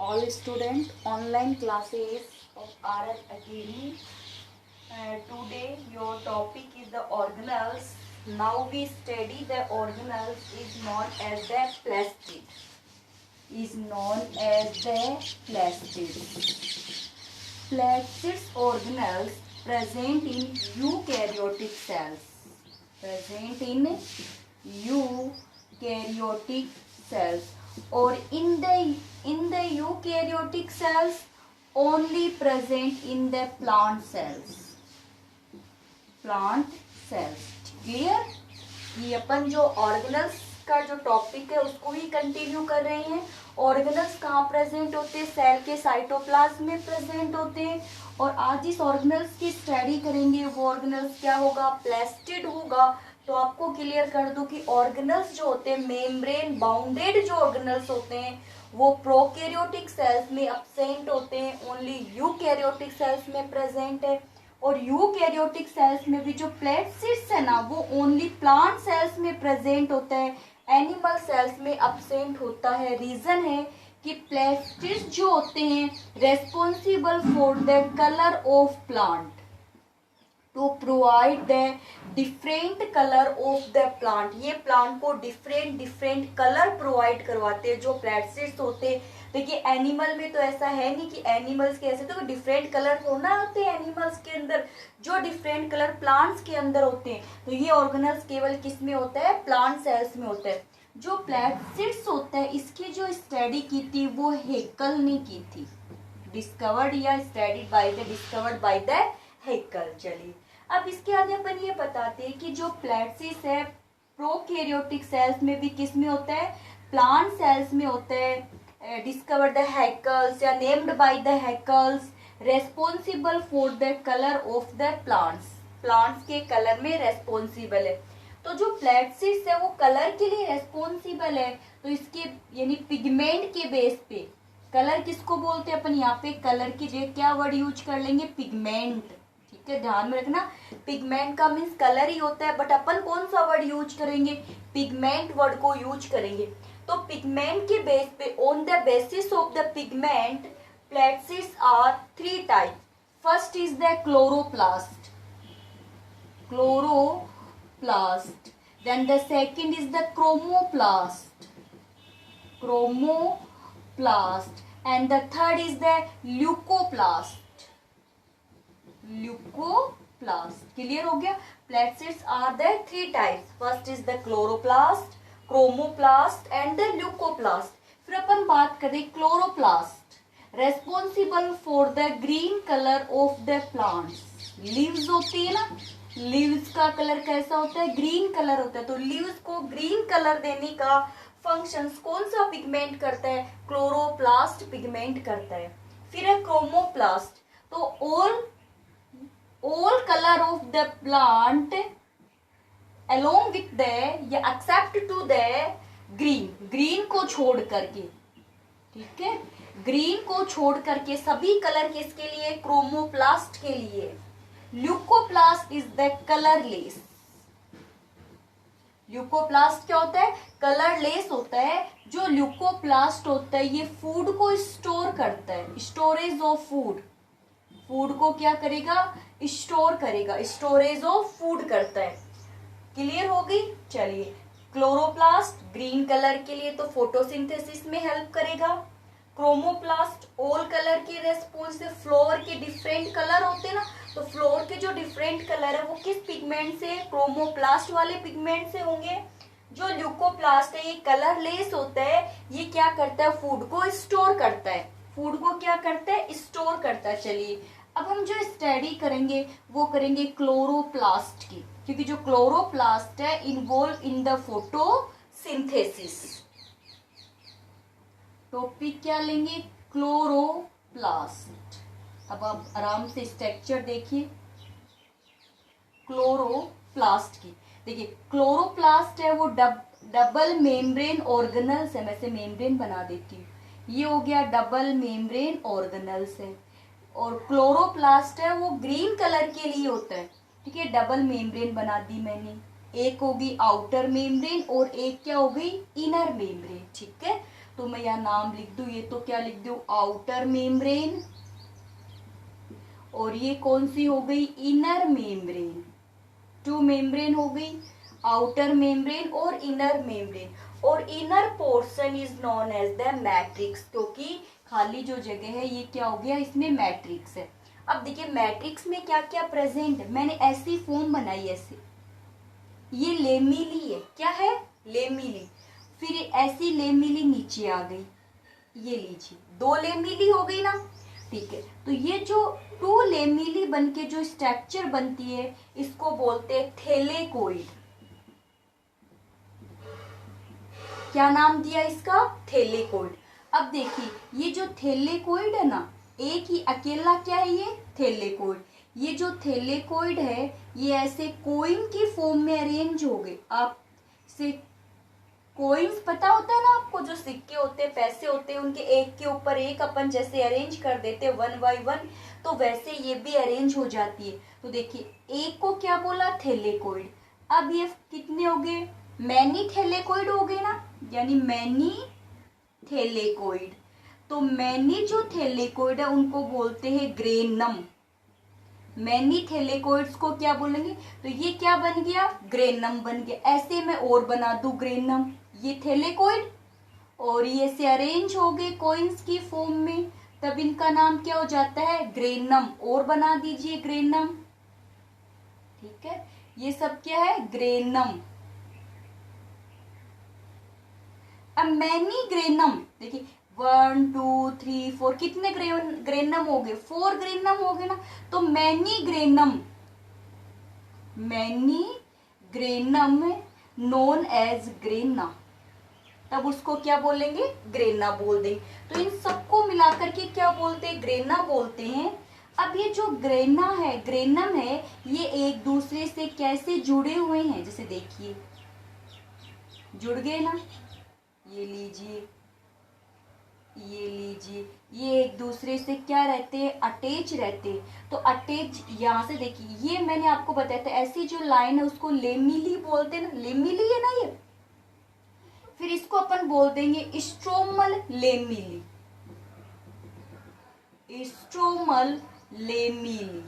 all student online classes of RL Academy. Today your topic is the organelles. Now we study the organelles is known as the plastid. Is known as the plastid. Plastid organelles present in eukaryotic cells. Present in eukaryotic cells. Or in the eukaryotic cells only present in the plant cells. Clear? ये अपन जो organelles का जो topic है उसको ही continue कर रहे हैं. Organelles कहाँ प्रेजेंट होते हैं? सेल के साइटोप्लाज्म में प्रेजेंट होते हैं. और आज इस ऑर्गेनल्स की स्टडी करेंगे. वो ऑर्गेनल्स क्या होगा? प्लास्टिड होगा. तो आपको क्लियर कर दूं कि ऑर्गेनल्स जो होते हैं मेम्ब्रेन बाउंडेड जो ऑर्गेनल्स होते हैं वो प्रोकैरियोटिक सेल्स में एब्सेंट होते हैं. ओनली यूकैरियोटिक सेल्स में प्रेजेंट है. और यूकैरियोटिक सेल्स में भी जो प्लेटसीड्स है ना वो ओनली प्लांट सेल्स में प्रेजेंट होता है. एनिमल सेल्स में एब्सेंट होता है. रीजन है कि प्लेटसीड्स जो होते हैं responsible for the colour of plant to provide the different colour of the plant. ये प्लांट को डिफरेंट कलर प्रोवाइड करवाते हैं जो प्लेटसीड्स होते हैं. देखिए एनिमल में तो ऐसा है नहीं कि एनिमल्स के ऐसे तो डिफरेंट कलर होना होते हैं एनिमल्स के अंदर, जो डिफरेंट कलर प्लांट्स के अंदर होते हैं. तो ये ऑर्गेनल्स केवल किस में होता है? प्लांट सेल्स में होता है. जो प्लेटसीड्स होता है इसकी जो स्टडी की थी वो हेकल ने की थी. डिस्कवर्ड या डिस्कवर्ड बाय द हेकल. चलिए अब इसके आगे अपन ये बताते हैं कि जो प्लेटसीड्स है प्रोकैरियोटिक सेल्स में भी किस में होता है? प्लांट सेल्स में होता है. डिस्कवर्ड द हैकल्स या named by the Haeckels, responsible for the colour of the plants के कलर में रेस्पॉन्सिबल है. तो जो प्लेटसीड्स है वो कलर के लिए रेस्पॉन्सिबल है. तो इसके यानी पिगमेंट के बेस पे कलर किसको बोलते हैं अपन? यहाँ पे कलर की जगह क्या वर्ड यूज कर लेंगे? पिगमेंट. ठीक है, ध्यान में रखना. पिगमेंट का मीन्स कलर ही होता है, बट अपन कौन सा वर्ड यूज करेंगे? पिगमेंट वर्ड को यूज करेंगे. तो पिगमेंट के बेस पे on the basis of the pigment plastids are 3 type. First is the chloroplast. Then the second is the chromoplast. And the third is the leucoplast. Clear हो गया? Platelets are the 3 types. First is the chloroplast, chromoplast and the leucoplast. फिर अपन बात करें chloroplast. Responsible for the green color of the plants. Leaves होती है ना, leaves का colour कैसा होता है? ग्रीन कलर होता है. तो लीव्स को ग्रीन कलर देने का फंक्शंस कौन सा पिगमेंट करता है? क्लोरोप्लास्ट पिगमेंट करता है. फिर है क्रोमोप्लास्ट. तो all color of the plant along with the या accept to the green को छोड़ करके. ठीक है, ग्रीन को छोड़ करके सभी कलर किसके लिए? क्रोमोप्लास्ट के लिए. Leucoplast is the colourless. Leucoplast क्या होता है? कलरलेस होता है. जो ल्यूकोप्लास्ट होता है ये फूड को स्टोर करता है. स्टोरेज ऑफ फूड को क्या करेगा? स्टोर करेगा. स्टोरेज ऑफ फूड करता है. क्लियर हो गई? चलिए, क्लोरोप्लास्ट ग्रीन कलर के लिए तो फोटोसिंथेसिस में हेल्प करेगा. क्रोमोप्लास्ट ऑल कलर के रेस्पॉन्स से. फ्लोर के डिफरेंट कलर होते हैं ना, तो फ्लोर के जो डिफरेंट कलर है वो किस पिगमेंट से? क्रोमोप्लास्ट वाले पिगमेंट से होंगे. जो ल्यूकोप्लास्ट है ये कलरलेस होता है. ये क्या करता है? फूड को स्टोर करता है. स्टोर करता है. चलिए अब हम जो स्टडी करेंगे वो करेंगे क्लोरोप्लास्ट की, क्योंकि जो क्लोरोप्लास्ट है involve in the photosynthesis. Topic क्या लेंगे? क्लोरोप्लास्ट. अब आप आराम से स्ट्रक्चर देखिए क्लोरोप्लास्ट की. देखिए क्लोरोप्लास्ट है वो डबल मेम्ब्रेन ऑर्गेनल्स है. मैं से मेम्ब्रेन बना देती हूँ. ये हो गया डबल मेम्ब्रेन ऑर्गेनल्स है. और क्लोरोप्लास्ट है वो ग्रीन कलर के लिए होता है. ठीक है, डबल मेम्ब्रेन बना दी मैंने. एक होगी आउटर मेम्ब्रेन और एक क्या हो गई? Inner membrane. ठीक है, तो मैं यहाँ नाम लिख दूं, ये तो क्या लिख दूं, आउटर मेम्ब्रेन, और ये कौन सी हो गई, इनर मेम्ब्रेन। टू मेम्ब्रेन हो गई, आउटर मेम्ब्रेन और इनर मेम्ब्रेन, और inner portion is known as the matrix, क्योंकि खाली जो जगह है ये क्या हो गया, इसमें मैट्रिक्स है। अब देखिए मैट्रिक्स में क्या क्या प्रेजेंट है, मैंने ऐसी फॉर्म बनाई ऐसे, ये लेमिली है, क्या है, लेमिली, फिर ऐसी लेमिली नीचे आ गई, ये लीजिए दो लेमिली हो गई ना, ठीक है। तो ये जो टू लेमिली बनके जो स्ट्रक्चर बनती है इसको बोलते हैं थैलेकोइड। क्या नाम दिया इसका, थैलेकोइड। अब देखिए ये जो थैलेकोइड है ना, एक ही अकेला क्या है ये, थैलेकोइड। ये जो थैलेकोइड है ये ऐसे कोइन की फॉर्म में अरेंज हो गए। आप से कोइंस पता होता है ना आपको, जो सिक्के होते हैं, पैसे होते हैं, उनके एक के ऊपर एक अपन जैसे अरेंज कर देते हैं वन बाय वन, तो वैसे ये भी अरेंज हो जाती है। तो देखिए एक को क्या बोला, थैलेकोइड। अब ये कितने हो गए, मैनी थैलेकोइड हो गए ना, यानी मैनी थैलेकोइड। तो मैनी जो थैलेकोइड है उनको बोलते हैं ग्रेनम। मैनी थैलेकोइड्स को क्या बोलेंगे, तो ये क्या बन गया, ग्रेनम बन गया। ऐसे मैं और बना दूं ग्रेनम, ये थैलेकोइड और ये से अरेंज हो गए कोइंस की फॉर्म में, तब इनका नाम क्या हो जाता है, ग्रेनम। और बना दीजिए ग्रेनम, ठीक है, ये सब क्या है, ग्रेनम। अब मैनी ग्रेनम, देखिए 1 2 3 4 कितने ग्रेनम हो गए, 4 ग्रेनम हो गए ना। तो many granum known as grana, तब उसको क्या बोलेंगे, ग्रेना बोल देंगे। तो इन सबको मिलाकर के क्या बोलते हैं, ग्रेना बोलते हैं। अब ये जो ग्रेना है, ग्रेनम है, ये एक दूसरे से कैसे जुड़े हुए हैं, जैसे देखिए जुड़ गए ना, ये लीजिए, ये लीजिए, ये एक दूसरे से क्या रहते हैं, अटैच रहते हैं। तो अटैच यहाँ से देखिए, ये मैंने आपको बताया था, ऐसी जो लाइन है उसको लेमिली बोलते हैं ना, लेमिली है ना ये। फिर इसको अपन बोल देंगे स्ट्रोमल लेमिली, स्ट्रोमल लेमिली,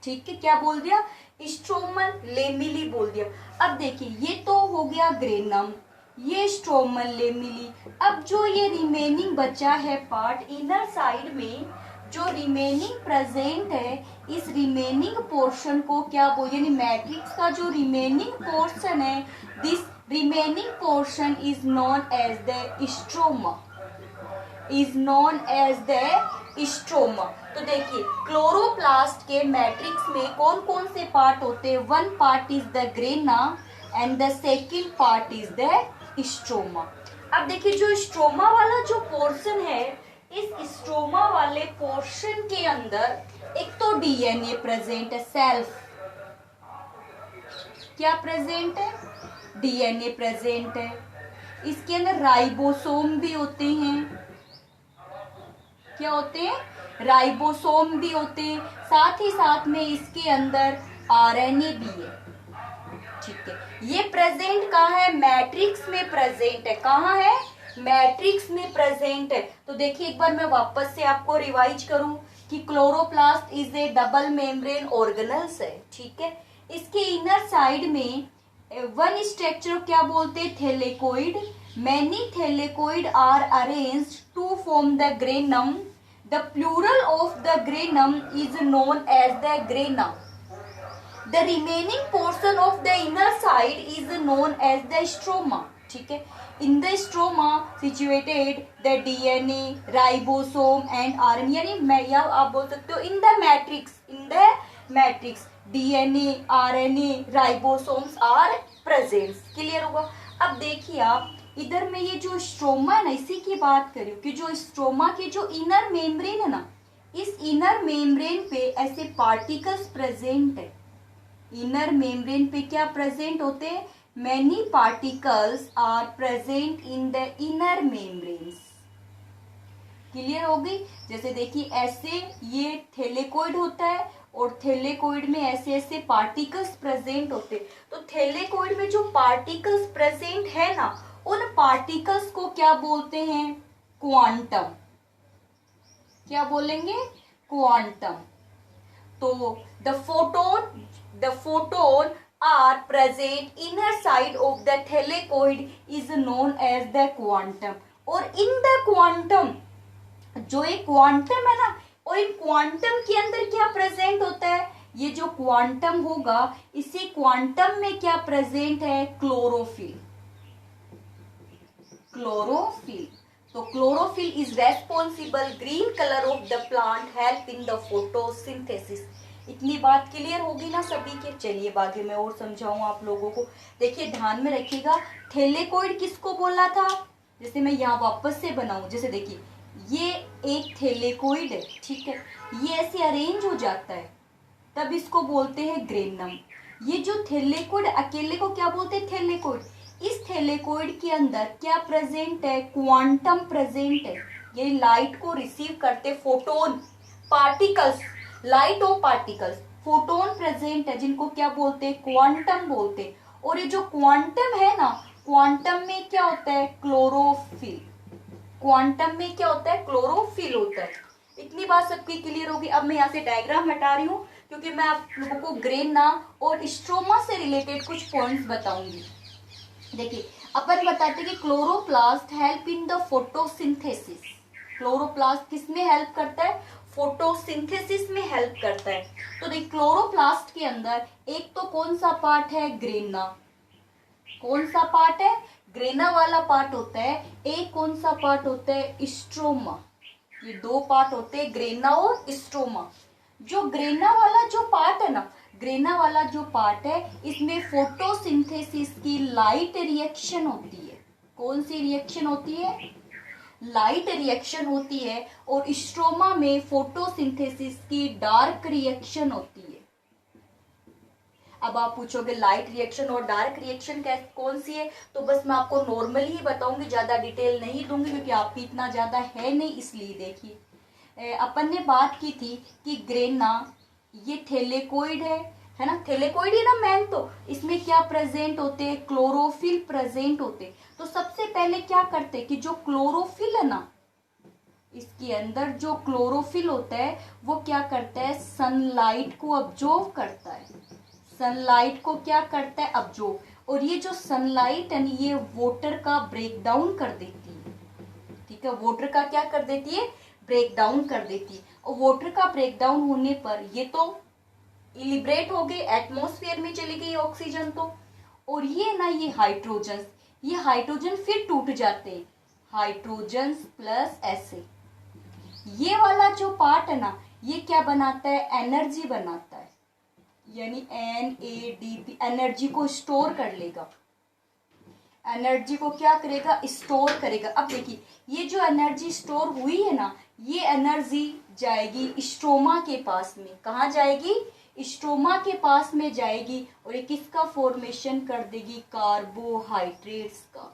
ठीक है, क्या बोल दिया, स्ट्रोमल लेमिली बोल दिया। अब देखिए ये तो हो गया ग्रेनम, ये स्ट्रोमल लेमिली। अब जो ये रिमेनिंग बचा है पार्ट इनर साइड में, जो रिमेनिंग प्रेजेंट है, इस रिमेनिंग पोर्शन को क्या बोल, यानी मैट्रिक्स का जो रिमेनिंग पोर्शन है, this remaining portion is known as the stroma, is known as the stroma. तो देखिए क्लोरोप्लास्ट के मैट्रिक्स में कौन कौन से पार्ट होते हैं, one part is the grana and the second part is the stroma. अब देखिए जो स्ट्रोमा वाला जो पोर्शन है, इस स्ट्रोमा वाले पोर्शन के अंदर एक तो डीएनए प्रेजेंट है, सेल्फ क्या प्रेजेंट है, डीएनए प्रेजेंट है। इसके अंदर राइबोसोम भी होते हैं, क्या होते हैं, राइबोसोम भी होते हैं। साथ ही साथ में इसके अंदर आरएनए भी है, ठीक है। ये प्रेजेंट कहाँ है, मैट्रिक्स में प्रेजेंट है, कहाँ है, मैट्रिक्स में प्रेजेंट है। तो देखिए एक बार मैं वापस से आपको रिवाइज करूं कि chloroplast is a double membrane organelles है, ठीक है। इसके इनर साइड में वन स्ट्रक्चर क्या बोलते हैं, thylakoid. Many thylakoid are arranged to form the granum. The plural of the granum is known as the grana. The remaining portion of the inner side is known as the stroma, ठीक है। In the stroma situated the DNA, ribosome and RNA, यानी मैं या आप बोल सकते हो in the matrix DNA, RNA, ribosomes are present, clear होगा। अब देखिए आप इधर में ये जो स्ट्रोमा है ना, इसी की बात करी कि जो स्ट्रोमा के जो इनर मेम्ब्रेन है ना, इस इनर मेम्ब्रेन पे ऐसे पार्टिकल्स प्रेजेंट है। इनर मेम्ब्रेन पे क्या प्रेजेंट होते हैं, many particles are present in the inner membranes, clear हो गई। जैसे देखिए ऐसे ये थैलेकोइड होता है और थैलेकोइड में ऐसे ऐसे पार्टिकल्स प्रेजेंट होते हैं। तो थैलेकोइड में जो पार्टिकल्स प्रेजेंट है ना, उन पार्टिकल्स को क्या बोलते हैं? क्वांटम। क्या बोलेंगे? क्वांटम। तो the photon are present inner side of the thylakoid is known as the quantum. और इन द क्वांटम, जो एक क्वांटम है ना, और इन क्वांटम के अंदर क्या प्रेजेंट होता है? ये जो क्वांटम होगा, इसी क्वांटम में क्या प्रेजेंट है? क्लोरोफिल। क्लोरोफिल। तो chlorophyll is responsible green colour of the plant help in the photosynthesis. इतनी बात क्लियर होगी ना सभी के? चलिए बाकी मैं और समझाऊं आप लोगों को। देखिए ध्यान में रखिएगा, थैलेकोइड किसको बोला था? जैसे मैं यहाँ वापस से बनाऊं, जैसे देखिए ये एक थैलेकोइड है, ठीक है, ये ऐसे अरेंज हो जाता है, तब इसको बोलते हैं ग्रेनम। ये जो थैलेकोइड अकेले को क्या बोलते हैं? थैलेकोइड। इस थैलेकोइड के अंदर क्या प्रेजेंट है? क्वांटम प्रेजेंट है। ये लाइट को रिसीव करते photon particles, light of particles, photon present है, जिनको क्या बोलते हैं? क्वांटम बोलते हैं। और ये जो क्वांटम है ना, क्वांटम में क्या होता है? क्लोरोफिल। क्वांटम में क्या होता है? क्लोरोफिल होता है। इतनी बात सबकी क्लियर होगी। अब मैं यहाँ से डायग्राम हटा रही हूँ क्योंकि मैं आप लोगों को ग्रेना और स्ट्रोमा से रिलेटेड कुछ पॉइंट्स बताऊंगी। देखिए अपन बताते हैं कि chloroplast help in the photosynthesis. Chloroplast किस में हेल्प करता है? फोटोसिंथेसिस में हेल्प करता है। तो देखिए क्लोरोप्लास्ट के अंदर एक तो कौन सा पार्ट है? ग्रेना। कौन सा पार्ट है? ग्रेना वाला पार्ट होता है। एक कौन सा पार्ट होता है? स्ट्रोमा। ये दो पार्ट होते हैं, ग्रेना और स्ट्रोमा। जो ग्रेना वाला जो पार्ट है ना, ग्रेना वाला जो पार्ट है, इसमें फोटोसिंथेसिस की लाइट रिएक्शन होती है। कौन सी रिएक्शन होती है? लाइट रिएक्शन होती है। और स्ट्रोमा में फोटोसिंथेसिस की डार्क रिएक्शन होती है। अब आप पूछोगे लाइट रिएक्शन और डार्क रिएक्शन कौन सी है? तो बस मैं आपको नॉर्मली ही बताऊंगी, ज्यादा डिटेल नहीं दूंगी क्योंकि आप भी इतना ज्यादा है नहीं, इसलिए देखिए अपन ने बात की थी कि ग्रेना ये थैलेकोइड है ना, थैलेकोइड है ना मैन। तो इसमें क्या प्रेजेंट होते हैं? क्लोरोफिल प्रेजेंट होते। तो सबसे पहले क्या करते हैं कि जो क्लोरोफिल है ना, इसके अंदर जो क्लोरोफिल होता है वो क्या करता है? सनलाइट को ऑब्जॉर्व करता है। सनलाइट को क्या करता है? ऑब्जॉर्व। और ये जो सनलाइट है ये वाटर का ब्रेक डाउन कर देती है, ठीक है, वाटर का क्या कर देती है? ब्रेक डाउन कर देती है। और वाटर का ब्रेक डाउन होने पर ये तो इलिब्रेट हो गए, एटमॉस्फेयर में चली गई ऑक्सीजन तो, और ये ना ये हाइड्रोजन फिर टूट जाते हैं, हाइड्रोजन प्लस ऐसे। ये वाला जो पार्ट है ना, ये क्या बनाता है? एनर्जी बनाता है, यानी NADP, एनर्जी को स्टोर कर लेगा। एनर्जी को क्या करेगा? स्टोर करेगा। अब देखिए ये जो एनर्जी स्टोर हुई है ना, ये एनर्जी जाएगी स्ट्रोमा के पास में। कहाँ जाएगी? स्ट्रोमा के पास में जाएगी। और ये किसका फॉर्मेशन कर देगी? कार्बोहाइड्रेट्स का।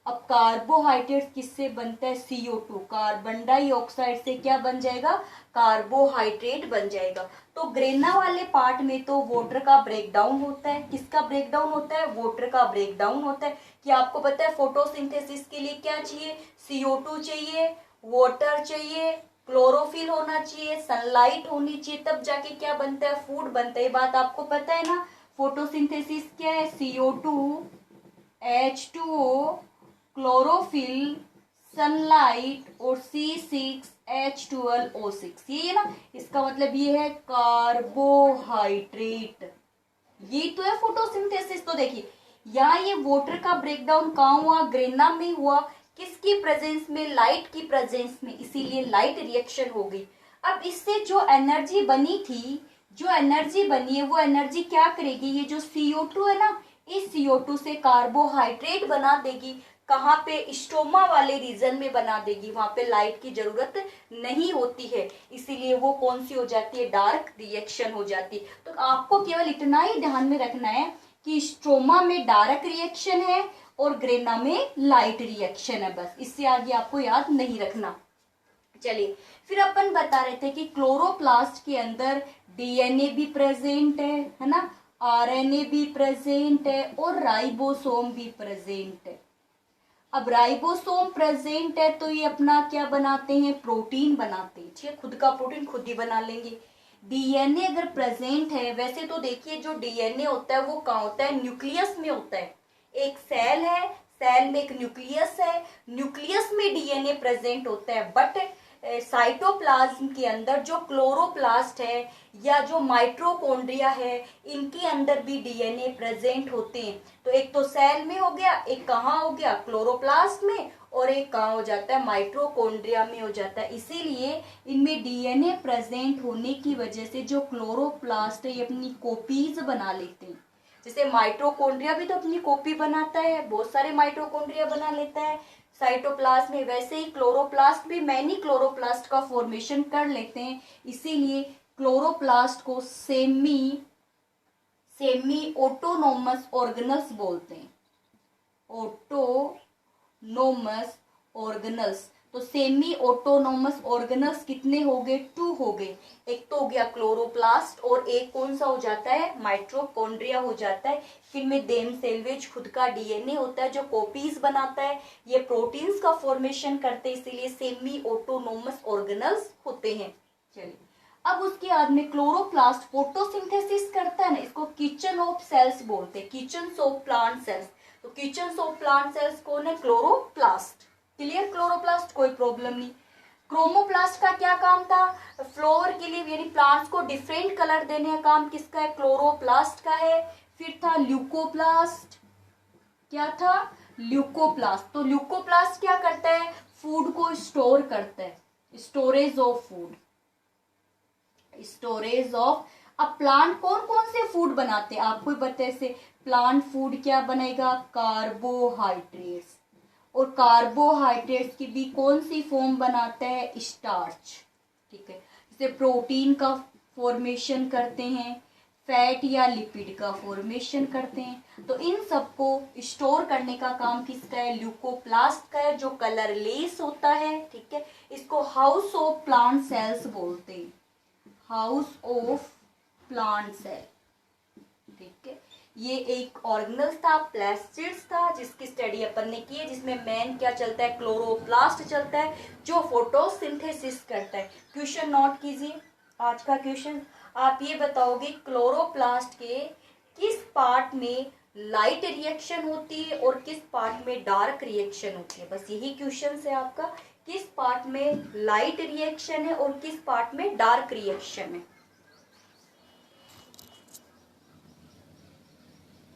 अब कार्बोहाइड्रेट किससे बनता है? CO2, कार्बन डाइऑक्साइड से क्या बन जाएगा? कार्बोहाइड्रेट बन जाएगा। तो ग्रेना वाले पार्ट में तो वाटर का ब्रेकडाउन होता है। किसका ब्रेकडाउन होता है? वाटर का ब्रेकडाउन होता है। कि आपको पता है फोटोसिंथेसिस के लिए क्या चाहिए? CO2 चाहिए, वाटर चाहिए, क्लोरोफिल होना चाहिए, सनलाइट होनी चाहिए, तब जाके क्या बनता है? फूड बनता है। ये बात आपको पता है ना? फोटोसिंथेसिस क्या है? CO2, H2O, क्लोरोफिल, सनलाइट और C6H12O6। ये ना, इसका मतलब ये है कार्बोहाइड्रेट। ये तो है फोटोसिंथेसिस। तो देखिए यहाँ ये वाटर का ब्रेकडाउन कहाँ हुआ? ग्रेना में हुआ। किसकी प्रेजेंस में? लाइट की प्रेजेंस में, इसीलिए लाइट रिएक्शन हो गई। अब इससे जो एनर्जी बनी थी, जो एनर्जी बनी है, वो एनर्जी क्या करेगी? ये जो CO2 है ना, इस CO2 से कार्बोहाइड्रेट बना देगी। कहाँ पे? स्टोमा वाले रीजन में बना देगी। वहां पे लाइट की जरूरत नहीं होती है, इसीलिए वो कौन सी हो जाती है? डार्क रिएक्शन हो जाती है। तो आपको केवल इतना ही ध्यान में रखना है कि स्ट्रोमा में डार्क रिएक्शन है और ग्रेना में लाइट रिएक्शन है, बस। इससे आगे आपको याद नहीं रखना। चलिए फिर अपन बता रहे थे कि क्लोरोप्लास्ट के अंदर DNA भी प्रेजेंट है ना, RNA भी प्रेजेंट है और राइबोसोम भी प्रेजेंट है। अब राइबोसोम प्रेजेंट है तो ये अपना क्या बनाते हैं, प्रोटीन बनाते हैं, ठीक है, खुद का प्रोटीन खुद ही बना लेंगे। डीएनए अगर प्रेजेंट है, वैसे तो देखिए जो डीएनए होता है वो कहाँ होता है, न्यूक्लियस में होता है। एक सेल है, सेल में एक न्यूक्लियस है, न्यूक्लियस में डीएनए प्रेजेंट होता है। बट साइटोप्लाज्म के अंदर जो क्लोरोप्लास्ट है या जो माइटोकॉन्ड्रिया है, इनके अंदर भी डीएनए प्रेजेंट होते हैं। तो एक तो सेल में हो गया, एक कहाँ हो गया, क्लोरोप्लास्ट में, और एक कहाँ हो जाता है, माइटोकॉन्ड्रिया में हो जाता है। इसीलिए इनमें डीएनए प्रेजेंट होने की वजह से जो क्लोरोप्लास्ट है ये अपनी कॉपीज बना लेते हैं। जैसे माइटोकॉन्ड्रिया भी तो अपनी कॉपी बनाता है, बहुत सारे माइटोकॉन्ड्रिया बना लेता है साइटोप्लाज्म में, वैसे ही क्लोरोप्लास्ट भी मैनी क्लोरोप्लास्ट का फॉर्मेशन कर लेते हैं। इसीलिए क्लोरोप्लास्ट को सेमी ऑटोनोमस ऑर्गेनल्स बोलते हैं, ऑटोनोमस ऑर्गेनल्स। तो सेमी ऑटोनोमस ऑर्गेनल्स कितने हो गए, 2 हो गए। एक तो हो गया क्लोरोप्लास्ट और एक कौन सा हो जाता है, माइटोकॉन्ड्रिया हो जाता है। फिर में देम सेल्वेज खुद का डीएनए होता है जो कॉपीज बनाता है, ये प्रोटीन्स का फॉर्मेशन करते हैं, इसीलिए सेमी ऑटोनोमस ऑर्गेनल्स होते हैं। चलिए अब उसके बाद में क्लोरोप्लास्ट फोटोसिंथेसिस करता है ना, इसको किचन ऑफ सेल्स बोलते हैं, किचन ऑफ प्लांट सेल्स। तो किचन ऑफ प्लांट सेल्स कौन है, क्लोरोप्लास्ट। क्लियर, क्लोरोप्लास्ट कोई प्रॉब्लम नहीं। क्रोमोप्लास्ट का क्या काम था, फ्लावर के लिए यानी प्लांट्स को डिफरेंट कलर देने का काम किसका है, क्लोरोप्लास्ट का है। फिर था ल्यूकोप्लास्ट, क्या था, ल्यूकोप्लास्ट। तो ल्यूकोप्लास्ट क्या करता है, फूड को स्टोर करता है, storage of food, storage of. अब प्लांट कौन कौन से फूड बनाते हैं आपको बताए से, प्लांट फूड क्या बनेगा, कार्बोहाइड्रेट्स, और कार्बोहाइड्रेट्स की भी कौन सी फॉर्म बनाता है, स्टार्च, ठीक है। जैसे प्रोटीन का फॉर्मेशन करते हैं, फैट या लिपिड का फॉर्मेशन करते हैं। तो इन सबको स्टोर करने का काम किसका है, ल्यूकोप्लास्ट का है, जो कलरलेस होता है, ठीक है। इसको हाउस ऑफ प्लांट सेल्स बोलते हैं, हाउस ऑफ प्लांट सेल, ठीक है। ये एक ऑर्गेनल्स था, प्लास्टिड्स था, जिसकी स्टडी अपन ने की है, जिसमें मेन क्या चलता है, क्लोरोप्लास्ट चलता है, जो फोटोसिंथेसिस करता है। क्वेश्चन नोट कीजिए, आज का क्वेश्चन आप ये बताओगे क्लोरोप्लास्ट के किस पार्ट में लाइट रिएक्शन होती है और किस पार्ट में डार्क रिएक्शन होती है। बस यही क्वेश्चन है आपका, किस पार्ट में लाइट रिएक्शन है और किस पार्ट में डार्क रिएक्शन है।